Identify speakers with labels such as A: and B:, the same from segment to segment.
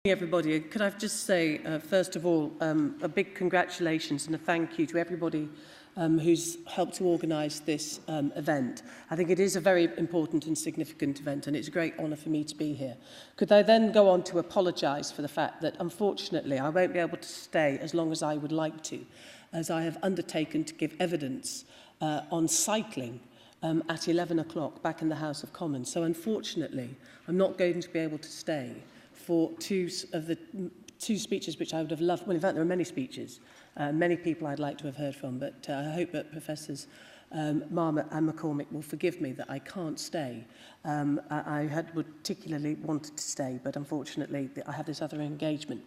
A: Everybody, could I just say, first of all, a big congratulations and a thank you to everybody who's helped to organise this event. I think it is a very important and significant event, and it's a great honour for me to be here. Could I then go on to apologise for the fact that, unfortunately, I won't be able to stay as long as I would like to, as I have undertaken to give evidence on cycling at 11 o'clock back in the House of Commons. So, unfortunately, I'm not going to be able to stay for two of the speeches which I would have loved. Well, in fact, there are many speeches, many people I'd like to have heard from, but I hope that Professors Marmot and McCormick will forgive me that I can't stay. I had particularly wanted to stay, but unfortunately I have this other engagement.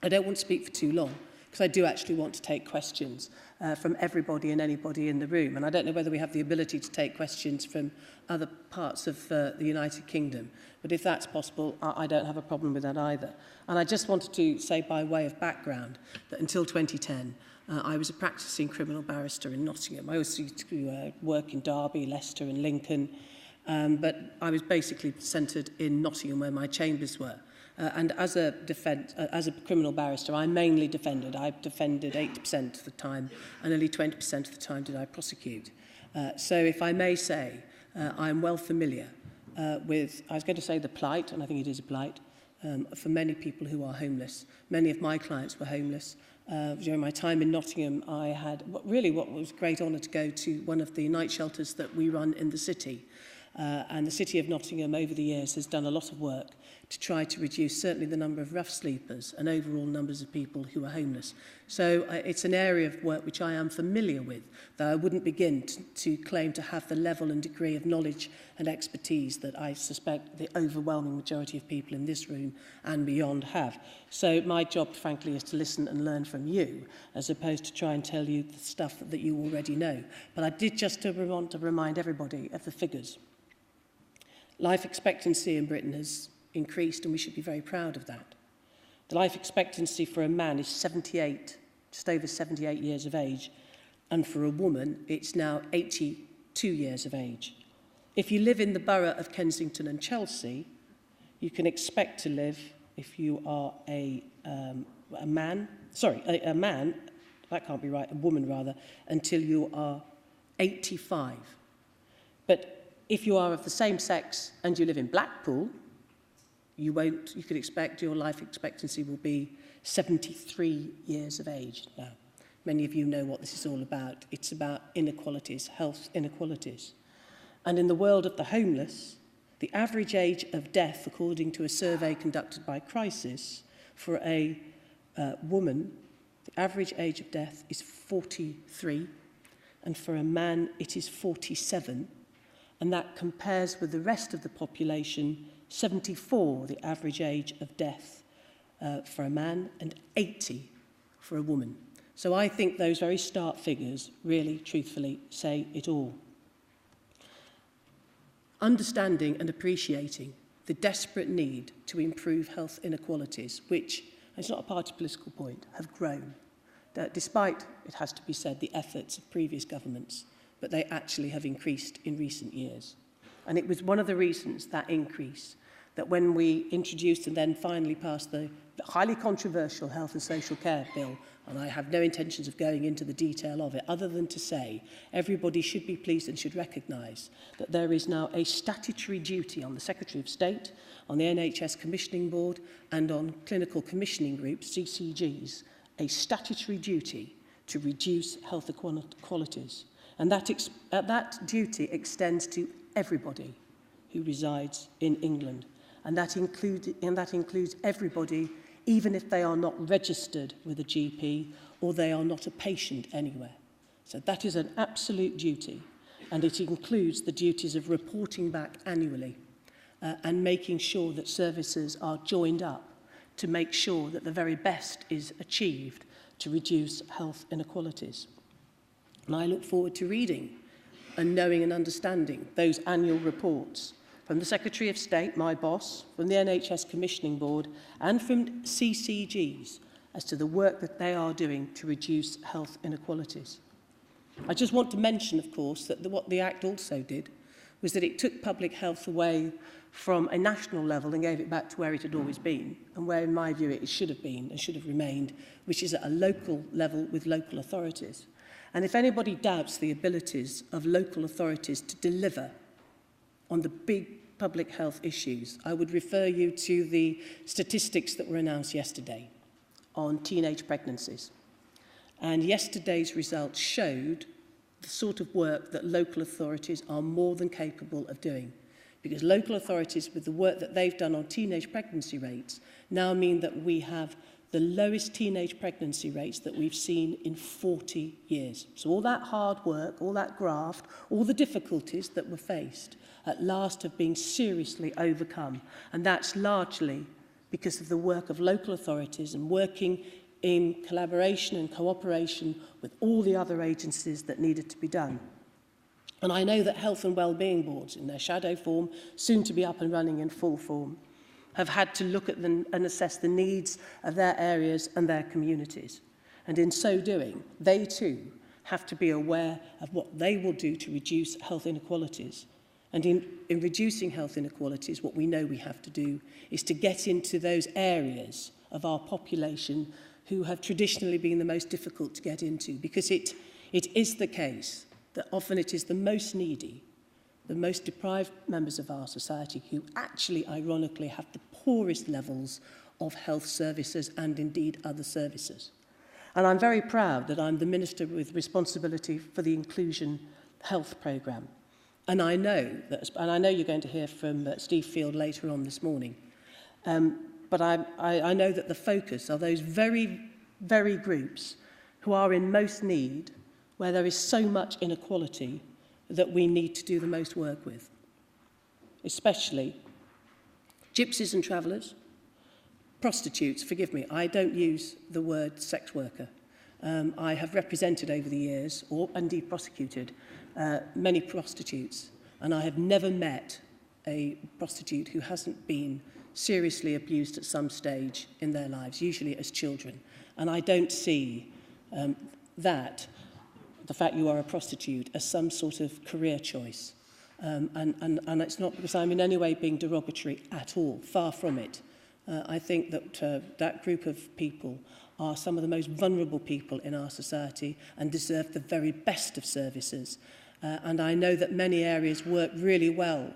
A: I don't want to speak for too long, because I do actually want to take questions from everybody and anybody in the room. And I don't know whether we have the ability to take questions from other parts of the United Kingdom. But if that's possible, I don't have a problem with that either. And I just wanted to say, by way of background, that until 2010, I was a practising criminal barrister in Nottingham. I also used to work in Derby, Leicester and Lincoln. But I was basically centred in Nottingham, where my chambers were. And as a criminal barrister, I mainly defended. I defended 80% of the time, and only 20% of the time did I prosecute. So if I may say, I'm well familiar with, I was going to say the plight, and I think it is a plight, for many people who are homeless. Many of my clients were homeless. During my time in Nottingham, I had what was a great honour to go to one of the night shelters that we run in the city. And the City of Nottingham over the years has done a lot of work to try to reduce certainly the number of rough sleepers and overall numbers of people who are homeless. So it's an area of work which I am familiar with, though I wouldn't begin to claim to have the level and degree of knowledge and expertise that I suspect the overwhelming majority of people in this room and beyond have. So my job, frankly, is to listen and learn from you, as opposed to try and tell you the stuff that you already know. But I did just want to remind everybody of the figures. Life expectancy in Britain has increased, and we should be very proud of that. The life expectancy for a man is 78, just over 78 years of age, and for a woman, it's now 82 years of age. If you live in the borough of Kensington and Chelsea, you can expect to live, if you are a man, that can't be right, a woman rather, until you are 85. But if you are of the same sex and you live in Blackpool, you could expect your life expectancy will be 73 years of age. Now, many of you know what this is all about. It's about inequalities, health inequalities. And in the world of the homeless, the average age of death, according to a survey conducted by Crisis, for a woman, the average age of death is 43, and for a man it is 47. And that compares with the rest of the population, 74, the average age of death for a man, and 80 for a woman. So I think those very stark figures really, truthfully, say it all. Understanding and appreciating the desperate need to improve health inequalities, which, it's not a party political point, have grown, despite, it has to be said, the efforts of previous governments, but they actually have increased in recent years. And it was one of the reasons, that increase, that when we introduced and then finally passed the highly controversial Health and Social Care Bill, and I have no intentions of going into the detail of it, other than to say everybody should be pleased and should recognise that there is now a statutory duty on the Secretary of State, on the NHS Commissioning Board, and on clinical commissioning groups, CCGs, a statutory duty to reduce health inequalities. And that duty extends to everybody who resides in England. And that includes everybody, even if they are not registered with a GP or they are not a patient anywhere. So that is an absolute duty. And it includes the duties of reporting back annually and making sure that services are joined up to make sure that the very best is achieved to reduce health inequalities. And I look forward to reading and knowing and understanding those annual reports from the Secretary of State, my boss, from the NHS Commissioning Board, and from CCGs as to the work that they are doing to reduce health inequalities. I just want to mention, of course, that what the Act also did was that it took public health away from a national level and gave it back to where it had always been, and where, in my view, it should have been and should have remained, which is at a local level with local authorities. And if anybody doubts the abilities of local authorities to deliver on the big public health issues, I would refer you to the statistics that were announced yesterday on teenage pregnancies. And yesterday's results showed the sort of work that local authorities are more than capable of doing. Because local authorities, with the work that they've done on teenage pregnancy rates, now mean that we have the lowest teenage pregnancy rates that we've seen in 40 years. So all that hard work, all that graft, all the difficulties that were faced at last have been seriously overcome. And that's largely because of the work of local authorities and working in collaboration and cooperation with all the other agencies that needed to be done. And I know that health and wellbeing boards, in their shadow form, soon to be up and running in full form, have had to look at them and assess the needs of their areas and their communities. And in so doing, they too have to be aware of what they will do to reduce health inequalities. And in reducing health inequalities, what we know we have to do is to get into those areas of our population who have traditionally been the most difficult to get into, because it is the case that often it is the most needy, the most deprived members of our society who actually, ironically, have the poorest levels of health services and indeed other services. And I'm very proud that I'm the Minister with responsibility for the Inclusion Health Programme. And I know you're going to hear from Steve Field later on this morning, but I know that the focus are those very, very groups who are in most need, where there is so much inequality that we need to do the most work with, especially gypsies and travellers, prostitutes. Forgive me, I don't use the word sex worker. I have represented over the years, or indeed prosecuted, many prostitutes, and I have never met a prostitute who hasn't been seriously abused at some stage in their lives, usually as children. And I don't see the fact you are a prostitute, as some sort of career choice. And it's not because I'm in any way being derogatory at all, far from it. I think that that group of people are some of the most vulnerable people in our society and deserve the very best of services. And I know that many areas work really well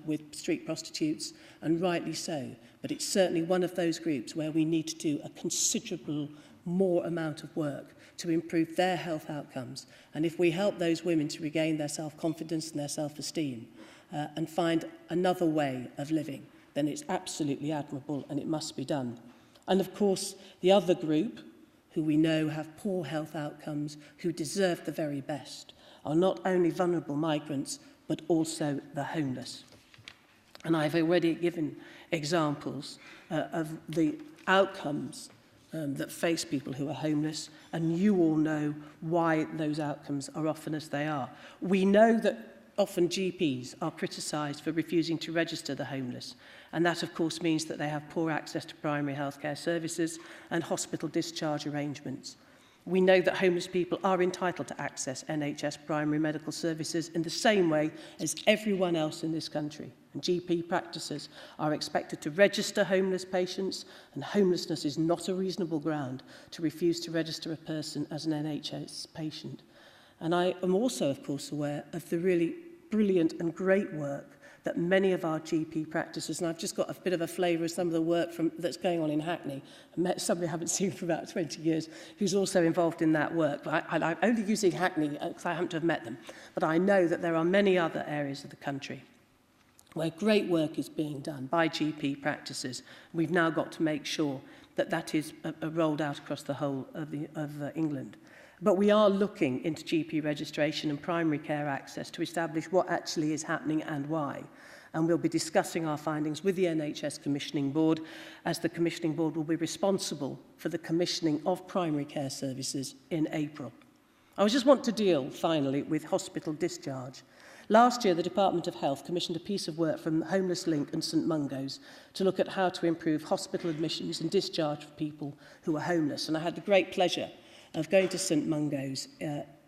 A: with street prostitutes, and rightly so, but it's certainly one of those groups where we need to do a considerable more amount of work to improve their health outcomes. And if we help those women to regain their self-confidence and their self-esteem and find another way of living, then it's absolutely admirable and it must be done. And of course, the other group, who we know have poor health outcomes, who deserve the very best, are not only vulnerable migrants, but also the homeless. And I've already given examples of the outcomes that face people who are homeless, and you all know why those outcomes are often as they are. We know that often GPs are criticised for refusing to register the homeless, and that of course means that they have poor access to primary healthcare services and hospital discharge arrangements. We know that homeless people are entitled to access NHS primary medical services in the same way as everyone else in this country. And GP practices are expected to register homeless patients, and homelessness is not a reasonable ground to refuse to register a person as an NHS patient. And I am also, of course, aware of the really brilliant and great work that many of our GP practices, and I've just got a bit of a flavour of some of the work that's going on in Hackney. I met somebody I haven't seen for about 20 years who's also involved in that work. But I'm only using Hackney because I happen to have met them. But I know that there are many other areas of the country where great work is being done by GP practices. We've now got to make sure that that is rolled out across the whole of England. But we are looking into GP registration and primary care access to establish what actually is happening and why. And we'll be discussing our findings with the NHS Commissioning Board, as the Commissioning Board will be responsible for the commissioning of primary care services in April. I just want to deal, finally, with hospital discharge. Last year, the Department of Health commissioned a piece of work from Homeless Link and St Mungo's to look at how to improve hospital admissions and discharge for people who are homeless. And I had the great pleasure of going to St Mungo's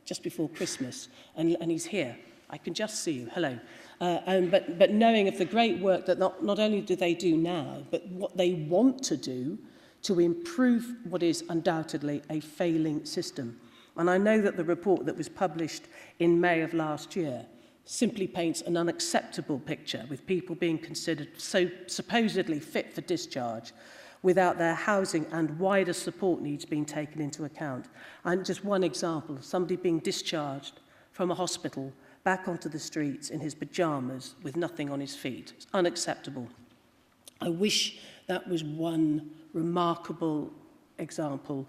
A: just before Christmas, and he's here. I can just see you. Hello. But knowing of the great work that not only do they do now, but what they want to do to improve what is undoubtedly a failing system. And I know that the report that was published in May of last year simply paints an unacceptable picture, with people being considered so supposedly fit for discharge without their housing and wider support needs being taken into account. And just one example, somebody being discharged from a hospital back onto the streets in his pyjamas with nothing on his feet. It's unacceptable. I wish that was one remarkable example,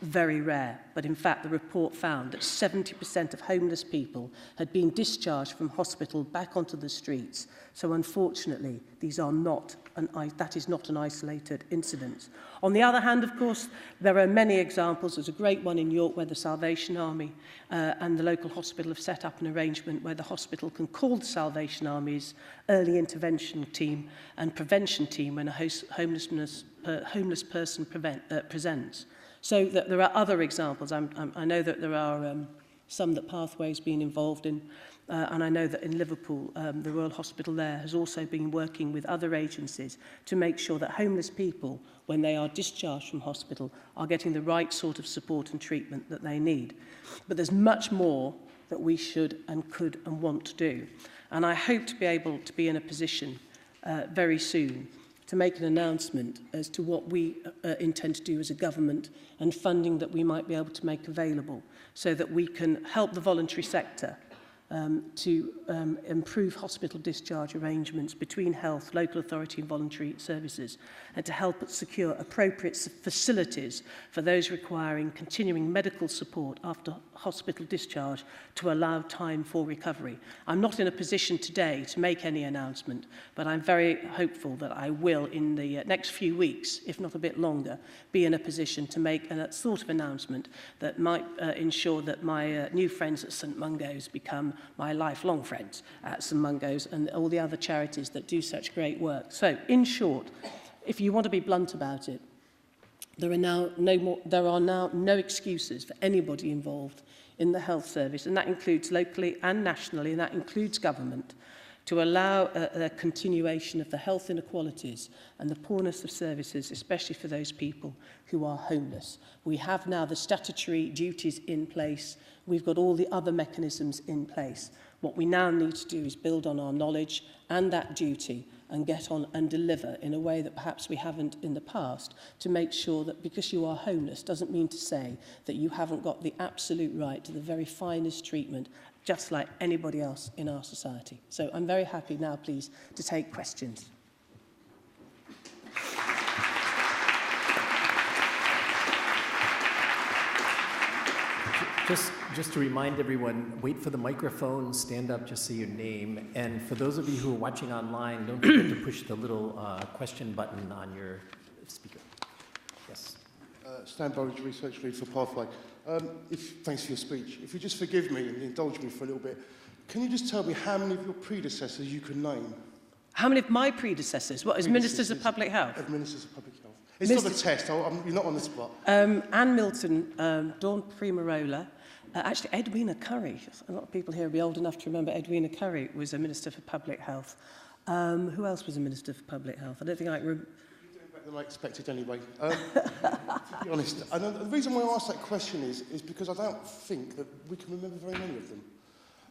A: very rare, but in fact the report found that 70% of homeless people had been discharged from hospital back onto the streets. So unfortunately, that is not an isolated incident. On the other hand, of course, there are many examples. There's a great one in York where the Salvation Army and the local hospital have set up an arrangement where the hospital can call the Salvation Army's early intervention team and prevention team when a homeless person presents. So that there are other examples. I know that there are some that Pathway's been involved in, and I know that in Liverpool, the Royal Hospital there has also been working with other agencies to make sure that homeless people, when they are discharged from hospital, are getting the right sort of support and treatment that they need. But there's much more that we should and could and want to do. And I hope to be able to be in a position very soon to make an announcement as to what we intend to do as a government and funding that we might be able to make available so that we can help the voluntary sector to improve hospital discharge arrangements between health, local authority and voluntary services, and to help secure appropriate facilities for those requiring continuing medical support after hospital discharge to allow time for recovery. I'm not in a position today to make any announcement, but I'm very hopeful that I will, in the next few weeks, if not a bit longer, be in a position to make a sort of announcement that might ensure that my new friends at St Mungo's become my lifelong friends at St Mungo's and all the other charities that do such great work. So, in short, if you want to be blunt about it, there are now no excuses for anybody involved in the health service, and that includes locally and nationally, and that includes government, to allow a continuation of the health inequalities and the poorness of services, especially for those people who are homeless. We have now the statutory duties in place. We've got all the other mechanisms in place. What we now need to do is build on our knowledge and that duty and get on and deliver in a way that perhaps we haven't in the past, to make sure that because you are homeless doesn't mean to say that you haven't got the absolute right to the very finest treatment, just like anybody else in our society. So I'm very happy now, please, to take questions.
B: Just to remind everyone, wait for the microphone, stand up, just say your name. And for those of you who are watching online, don't forget to push the little question button on your speaker. Yes.
C: Stan Burridge, Research Lead for Pathway. Thanks for your speech. If you just forgive me and indulge me for a little bit, can you just tell me how many of your predecessors you can name?
A: How many of my predecessors? What, as Ministers of Public Health?
C: As Ministers of Public Health. It's not a test, you're not on the spot.
A: Anne Milton, Dawn Primarola, actually Edwina Curry. A lot of people here will be old enough to remember Edwina Curry was a Minister for Public Health. Who else was a Minister for Public Health? I don't think I can remember.
C: You're doing better than I expected anyway. To be honest. And the reason why I asked that question is because I don't think that we can remember very many of them.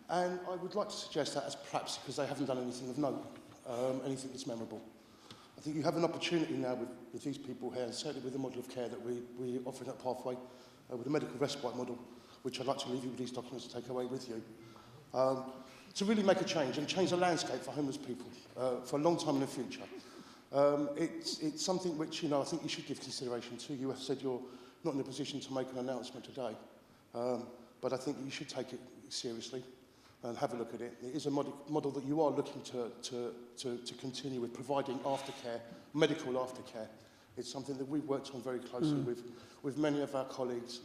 C: And I would like to suggest that as perhaps because they haven't done anything of note, anything that's memorable. I think you have an opportunity now with these people here, and certainly with the model of care that we're offering at Pathway, with the medical respite model, which I'd like to leave you with these documents to take away with you, to really make a change and change the landscape for homeless people for a long time in the future. It's something which, I think you should give consideration to. You have said you're not in a position to make an announcement today, but I think you should take it seriously and have a look at it. It is a model that you are looking to continue with, providing aftercare, medical aftercare. It's something that we've worked on very closely with many of our colleagues.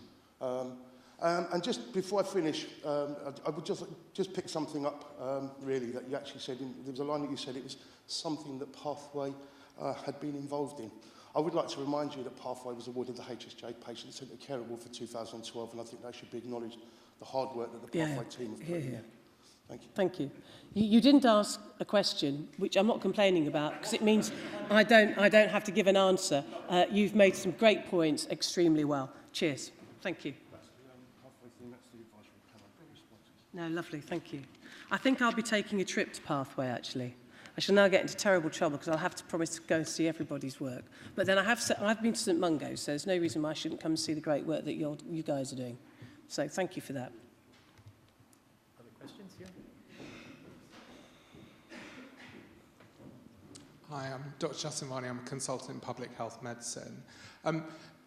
C: And just before I finish, I would just pick something up, really, that you actually said. There was a line that you said it was something that Pathway had been involved in. I would like to remind you that Pathway was awarded the HSJ Patient Centre Care Award for 2012, and I think that should be acknowledged, the hard work that the Pathway team have put in. Thank you.
A: Thank you. You didn't ask a question, which I'm not complaining about, because it means I don't have to give an answer. You've made some great points extremely well. Cheers. Thank you. No, lovely. Thank you. I think I'll be taking a trip to Pathway, actually. I shall now get into terrible trouble because I'll have to promise to go and see everybody's work. But then I've been to St Mungo's, so there's no reason why I shouldn't come and see the great work that you guys are doing. So thank you for that.
B: Other questions here?
D: Hi, I'm Dr. Justin Varney. I'm a consultant in public health medicine.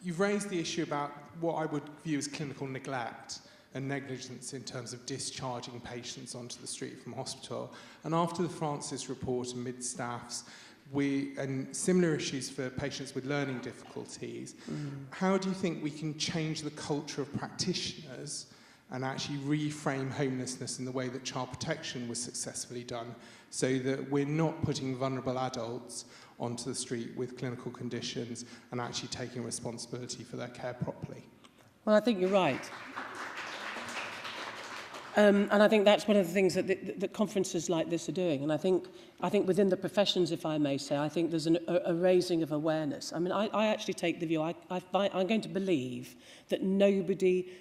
D: You've raised the issue about what I would view as clinical neglect and negligence in terms of discharging patients onto the street from hospital. And after the Francis report and mid-staffs, and similar issues for patients with learning difficulties, how do you think we can change the culture of practitioners and actually reframe homelessness in the way that child protection was successfully done, so that we're not putting vulnerable adults onto the street with clinical conditions and actually taking responsibility for their care properly?
A: Well, I think you're right. And I think that's one of the things that conferences like this are doing. And I think within the professions, if I may say, I think there's a raising of awareness. I mean, I actually take the view, I'm going to believe that nobody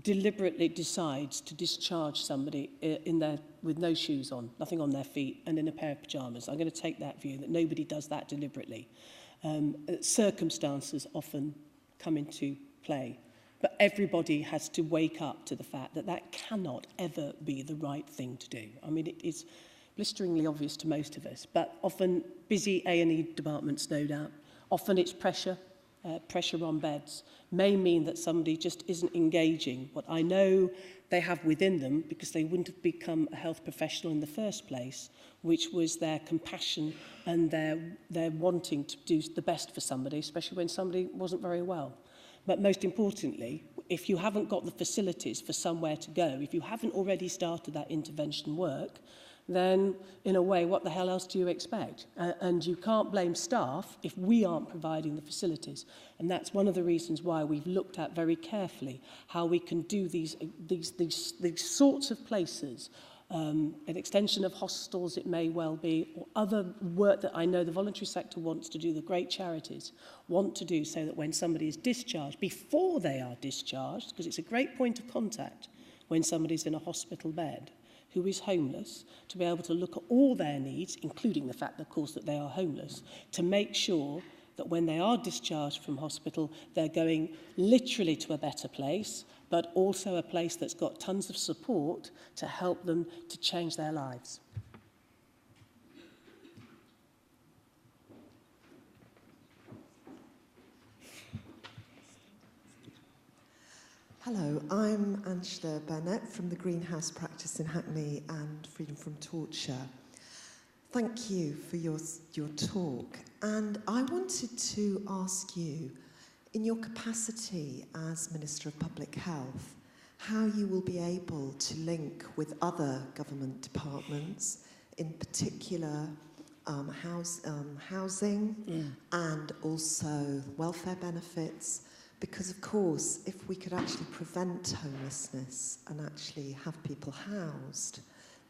A: deliberately decides to discharge somebody with no shoes on, nothing on their feet, and in a pair of pyjamas. I'm going to take that view, that nobody does that deliberately. Circumstances often come into play. But everybody has to wake up to the fact that that cannot ever be the right thing to do. I mean, it is blisteringly obvious to most of us, but often busy A&E departments, no doubt. Often it's pressure on beds, may mean that somebody just isn't engaging what I know they have within them, because they wouldn't have become a health professional in the first place, which was their compassion and their wanting to do the best for somebody, especially when somebody wasn't very well. But most importantly, if you haven't got the facilities for somewhere to go, if you haven't already started that intervention work, then in a way, what the hell else do you expect? And you can't blame staff if we aren't providing the facilities. And that's one of the reasons why we've looked at very carefully how we can do these sorts of places. An extension of hostels, it may well be, or other work that I know the voluntary sector wants to do, the great charities want to do, so that when somebody is discharged, before they are discharged, because it's a great point of contact when somebody's in a hospital bed who is homeless, to be able to look at all their needs, including the fact, of course, that they are homeless, to make sure that when they are discharged from hospital, they're going literally to a better place, but also a place that's got tons of support to help them to change their lives.
E: Hello, I'm Angela Burnett from the Greenhouse Practice in Hackney and Freedom from Torture. Thank you for your talk. And I wanted to ask you, in your capacity as Minister of Public Health, how you will be able to link with other government departments, in particular housing and also welfare benefits, because of course if we could actually prevent homelessness and actually have people housed,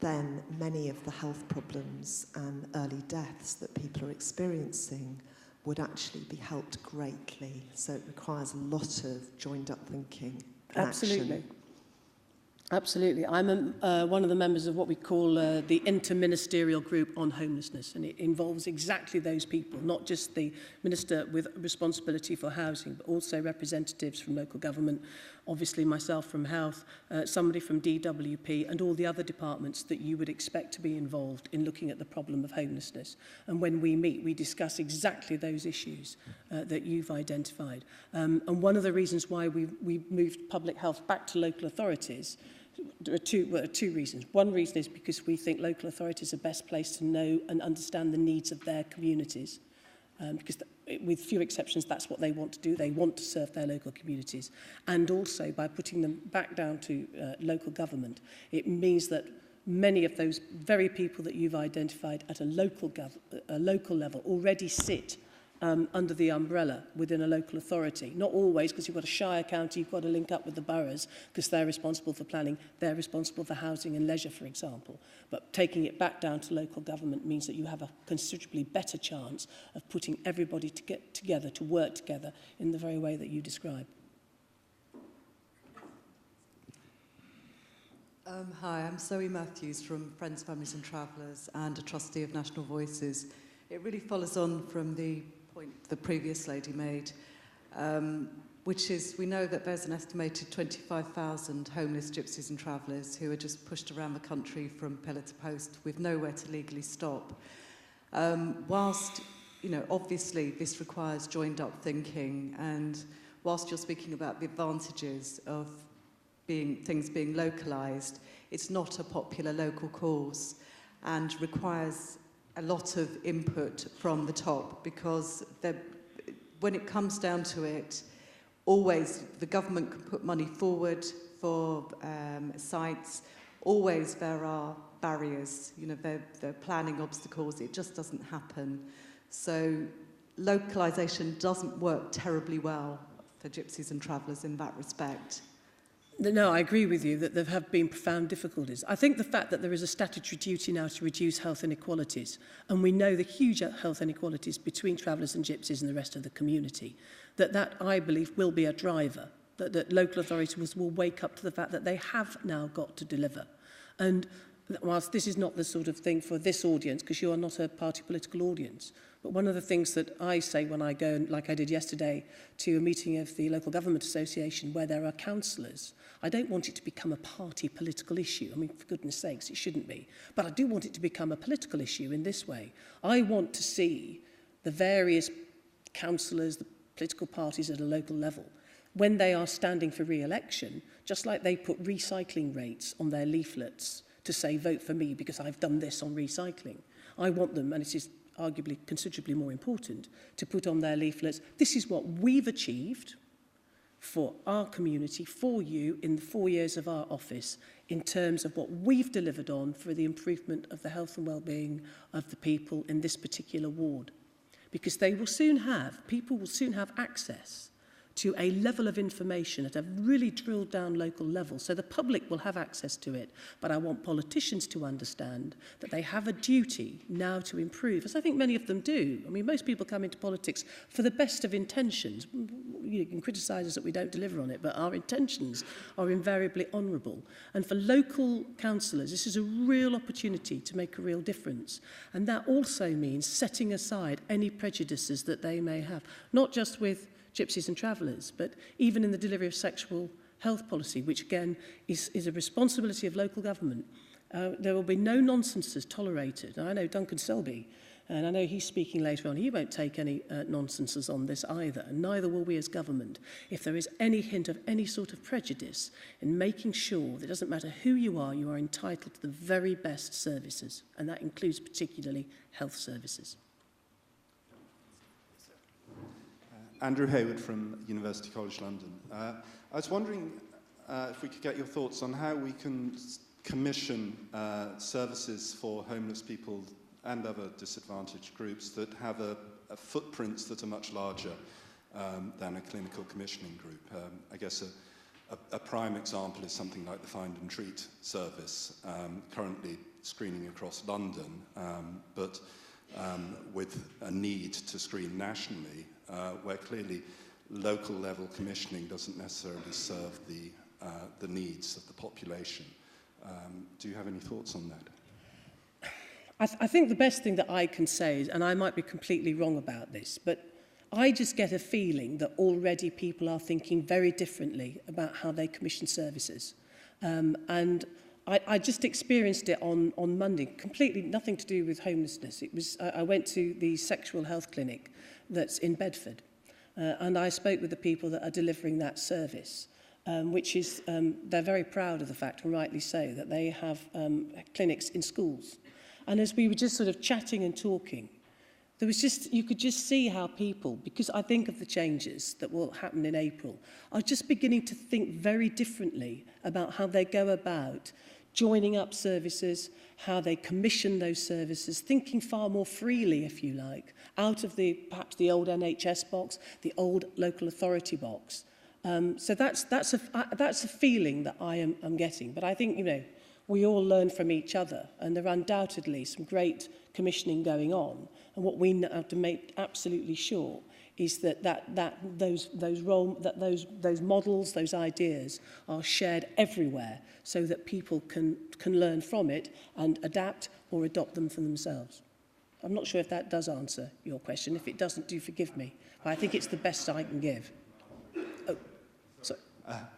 E: then many of the health problems and early deaths that people are experiencing would actually be helped greatly. So it requires a lot of joined-up thinking and
A: Absolutely.
E: action.
A: Absolutely. I'm one of the members of what we call the Interministerial Group on Homelessness, and it involves exactly those people, not just the Minister with responsibility for housing, but also representatives from local government, obviously myself from health, somebody from DWP, and all the other departments that you would expect to be involved in looking at the problem of homelessness. And when we meet, we discuss exactly those issues that you've identified. And one of the reasons why we've moved public health back to local authorities, there are two reasons. One reason is because we think local authorities are best placed to know and understand the needs of their communities. Because with few exceptions, that's what they want to do. They want to serve their local communities. And also, by putting them back down to local government, it means that many of those very people that you've identified at a local level already sit under the umbrella within a local authority. Not always, because you've got a shire county, you've got to link up with the boroughs because they're responsible for planning, they're responsible for housing and leisure, for example. But taking it back down to local government means that you have a considerably better chance of putting everybody to get together, to work together in the very way that you describe.
F: Hi, I'm Zoe Matthews from Friends, Families and Travellers and a trustee of National Voices. It really follows on from the point the previous lady made, which is we know that there's an estimated 25,000 homeless gypsies and travellers who are just pushed around the country from pillar to post with nowhere to legally stop. Whilst, you know, obviously this requires joined up thinking, and whilst you're speaking about the advantages of things being localised, it's not a popular local cause and requires a lot of input from the top, because when it comes down to it, always the government can put money forward for sites. Always there are barriers, you know, there are planning obstacles. It just doesn't happen. So localisation doesn't work terribly well for gypsies and travellers in that respect.
A: No, I agree with you that there have been profound difficulties. I think the fact that there is a statutory duty now to reduce health inequalities, and we know the huge health inequalities between travellers and gypsies and the rest of the community, that I believe will be a driver, that local authorities will wake up to the fact that they have now got to deliver. And whilst this is not the sort of thing for this audience, because you are not a party political audience, but one of the things that I say when I go, like I did yesterday, to a meeting of the Local Government Association where there are councillors, I don't want it to become a party political issue. I mean, for goodness sakes, it shouldn't be. But I do want it to become a political issue in this way. I want to see the various councillors, the political parties at a local level, when they are standing for re-election, just like they put recycling rates on their leaflets to say, vote for me because I've done this on recycling. I want them, and it is arguably considerably more important, to put on their leaflets, this is what we've achieved for our community, for you, in the 4 years of our office, in terms of what we've delivered on for the improvement of the health and well-being of the people in this particular ward. Because they will soon have, people will soon have access to a level of information at a really drilled down local level. So the public will have access to it. But I want politicians to understand that they have a duty now to improve, as I think many of them do. I mean, most people come into politics for the best of intentions. You can criticise us that we don't deliver on it, but our intentions are invariably honourable. And for local councillors, this is a real opportunity to make a real difference. And that also means setting aside any prejudices that they may have, not just with gypsies and travellers, but even in the delivery of sexual health policy, which again is a responsibility of local government. There will be no nonsenses tolerated. And I know Duncan Selby, and I know he's speaking later on, he won't take any nonsenses on this either, and neither will we as government. If there is any hint of any sort of prejudice in making sure that it doesn't matter who you are entitled to the very best services, and that includes particularly health services.
G: Andrew Hayward from University College London. I was wondering if we could get your thoughts on how we can commission services for homeless people and other disadvantaged groups that have a footprints that are much larger than a clinical commissioning group. I guess a prime example is something like the Find and Treat service, currently screening across London, but with a need to screen nationally, where clearly local level commissioning doesn't necessarily serve the needs of the population. Do you have any thoughts on that?
A: I think the best thing that I can say is, and I might be completely wrong about this, but I just get a feeling that already people are thinking very differently about how they commission services. And I just experienced it on Monday, completely nothing to do with homelessness. It was I went to the sexual health clinic that's in Bedford, and I spoke with the people that are delivering that service, which is, they're very proud of the fact, and rightly so, that they have clinics in schools. And as we were just sort of chatting and talking, there was just, you could just see how people, because I think of the changes that will happen in April, are just beginning to think very differently about how they go about joining up services, how they commission those services, thinking far more freely, if you like, out of perhaps the old NHS box, the old local authority box. So that's a feeling that I'm getting. But I think, we all learn from each other, and there are undoubtedly some great commissioning going on. And what we have to make absolutely sure is that those models, those ideas are shared everywhere, so that people can learn from it and adapt or adopt them for themselves. I'm not sure if that does answer your question. If it doesn't, do forgive me. But I think it's the best I can give. Oh, sorry.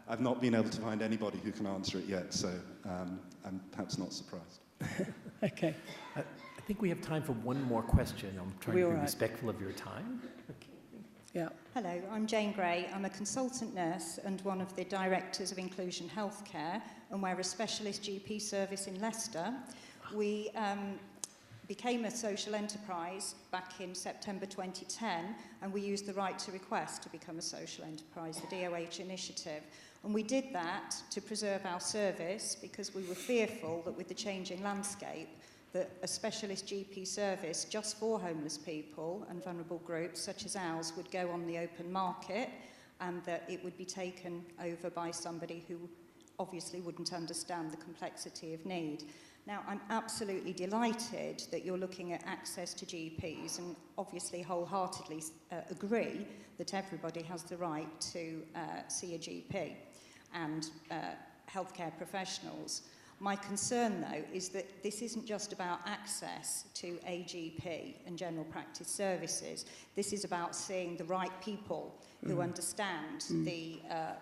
G: I've not been able to find anybody who can answer it yet, so I'm perhaps not surprised.
A: Okay.
B: I think we have time for one more question. I'm trying to be respectful of your time. Okay.
A: Yeah.
H: Hello, I'm Jane Gray. I'm a consultant nurse and one of the directors of Inclusion Healthcare, and we're a specialist GP service in Leicester. We became a social enterprise back in September 2010, and we used the right to request to become a social enterprise, the DOH initiative. And we did that to preserve our service because we were fearful that with the changing landscape, that a specialist GP service just for homeless people and vulnerable groups such as ours would go on the open market, and that it would be taken over by somebody who obviously wouldn't understand the complexity of need. Now, I'm absolutely delighted that you're looking at access to GPs, and obviously wholeheartedly agree that everybody has the right to see a GP and healthcare professionals. My concern, though, is that this isn't just about access to a GP and general practice services. This is about seeing the right people who understand the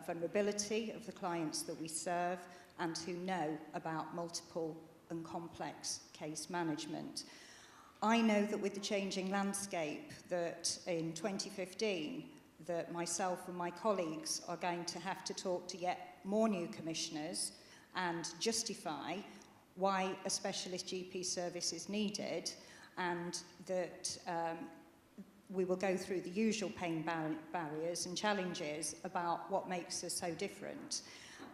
H: vulnerability of the clients that we serve and who know about multiple and complex case management. I know that with the changing landscape, that in 2015, that myself and my colleagues are going to have to talk to yet more new commissioners and justify why a specialist GP service is needed, and that we will go through the usual pain barriers and challenges about what makes us so different.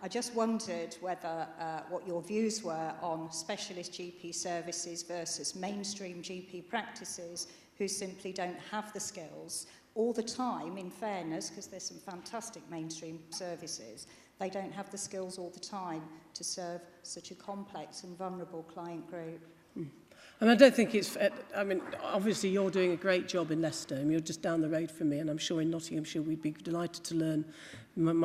H: I just wondered whether what your views were on specialist GP services versus mainstream GP practices who simply don't have the skills all the time, in fairness, because there's some fantastic mainstream services. They don't have the skills all the time to serve such a complex and vulnerable client group.
A: And I don't think it's, obviously you're doing a great job in Leicester, and you're just down the road from me, and I'm sure in Nottinghamshire we'd be delighted to learn,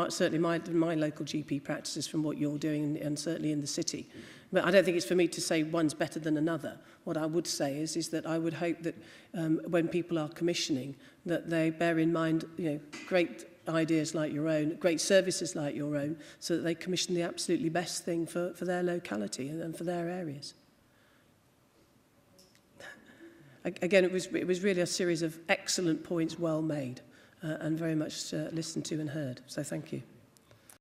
A: certainly my local GP practices from what you're doing, and certainly in the city. But I don't think it's for me to say one's better than another. What I would say is that I would hope that when people are commissioning, that they bear in mind, great ideas like your own, great services like your own, so that they commission the absolutely best thing for their locality and for their areas. Again, it was really a series of excellent points, well made, and very much listened to and heard. So thank you.